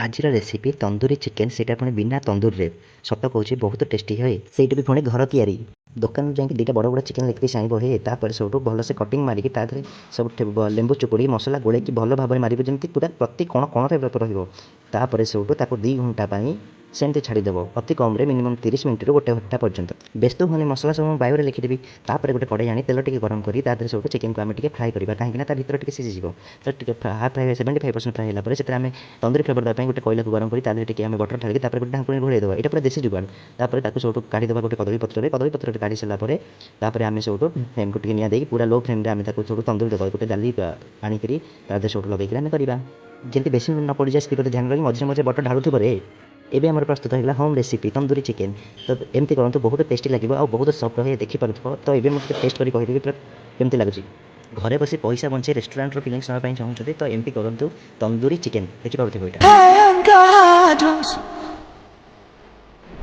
ଆଜିର recipe tandoori chicken, ସେଇଟା ପୁଣି ବିନା ତନ୍ଦୁରରେ। ସତ କହୁଛି ବହୁତ ଟେଷ୍ଟି ହୁଏ, ସେଇଟା ବି ପୁଣି ଘର ତିଆରି। ଦୋକାନରୁ ଯାଇକି ଦୁଇଟା ବଡ଼ ବଡ଼ ଚିକେନ୍ ଲେଗ୍ ପିସ୍ ଆଣିବ ହେ, ତାପରେ ସବୁଠୁ ଭଲସେ କଟିଂ ମାରିକି ତା ଦେହରେ ସବୁ ଲେମ୍ବୁ ଚୁପୁଡ଼ି ମସଲା ଗୋଳେଇକି ଭଲ ଭାବରେ ମାରିବ, ଯେମିତି ପୁରା ପ୍ରତି କଣରେ ରହିବ। ତାପରେ ସବୁଠୁ ତାକୁ 2 ଘଣ୍ଟା ପାଇଁ ସେମିତି ଛାଡ଼ିଦେବ, ଅତି କମ୍ରେ ମିନିମମ୍ 30 ମିନିଟ୍ରୁ 1 ଘଣ୍ଟା ପର୍ଯ୍ୟନ୍ତ। ବ୍ୟସ୍ତ ହୁଅନି, ମସଲା ସବୁ ମୁଁ ବାୟୋରେ ଲେଖିଦେବି। ତାପରେ ଗୋଟେ କଡ଼େଇ ଆଣି ତେଲ ଟିକେ ଗରମ କରି ତା ଦେହରେ ସବୁଠୁ ଚିକେନ୍କୁ ଆମେ ଟିକେ ଫ୍ରାଏ କରିବା, କାହିଁକିନା ତା ଭିତରେ ଟିକେ ସିଝିଯିବ। ତ ଟିକେ ହାଫ୍ ଫ୍ରାଏ 75% ଫ୍ରାଏ ହେଲା ପରେ ସେଥିରେ ଆମେ ତନ୍ଦୁରୀ ଫ୍ଲେଭର ଦେବା ପାଇଁ ଗୋଟେ କୋଇଲାକୁ ଗରମ କରି ତା ଦେହରେ ଟିକେ ଆମେ ବଟର ଢାଳିକି ତାପରେ ଗୋଟେ ଢାଙ୍କୁଣୀ ଘୋଡ଼େଇ ଦେବା। ଏଇଟା ପୁରା ଦେଶୀ ଯୁଗାଡ଼। ତାପରେ ତାକୁ ସବୁଠୁ କାଢ଼ିଦେବା ଗୋଟେ କଦଳୀ ପତ୍ରରେ କାଢ଼ି ସାରିଲା ପରେ ତାପରେ ଆମେ ସବୁଠୁ ଫ୍ଲେମ୍କୁ ଟିକେ ନିଆଁ ଦେଇକି ପୁରା ଲୋ ଫ୍ଲେମ୍ରେ ଆମେ ତାକୁ ସବୁଠୁ ତନ୍ଦୁରୀ ଦେବା। ଗୋଟେ ଜାଲି ଆଣିକିରି ତା ଦେହରେ ସବୁଠୁ ଲଗେଇକିରି ଆମେ କରିବା, ଯେମିତି ବେଶୀ ନ ପଡ଼ିଯାଏ ସେଥିପ୍ରତି ଧ୍ୟାନ ରଖି ମଝିରେ ମଝିରେ ବଟର ଢାଳୁଥିବ ରେ। ଏବେ ଆମର ପ୍ରସ୍ତୁତ ହେଇଗଲା ହୋମ୍ ରେସିପି ତନ୍ଦୁରୀ ଚିକେନ୍। ତ ଏମିତି କରନ୍ତୁ, ବହୁତ ଟେଷ୍ଟି ଲାଗିବ ଆଉ ବହୁତ ସଫ୍ଟ ରହି ଦେଖିପାରୁଥିବ। ତ ଏବେ ମୁଁ ଟିକେ ଟେଷ୍ଟ କରି କହିଦେବି ପୁରା କେମିତି ଲାଗୁଛି। ଘରେ ବସି ପଇସା ବଞ୍ଚେଇ ରେଷ୍ଟୁରାଣ୍ଟର ଫିଲିଂସ୍ ନେବା ପାଇଁ ଚାହୁଁଛନ୍ତି ତ ଏମିତି କରନ୍ତୁ ତନ୍ଦୁରୀ ଚିକେନ୍, ଦେଖିପାରୁଥିବ ଏଇଟା।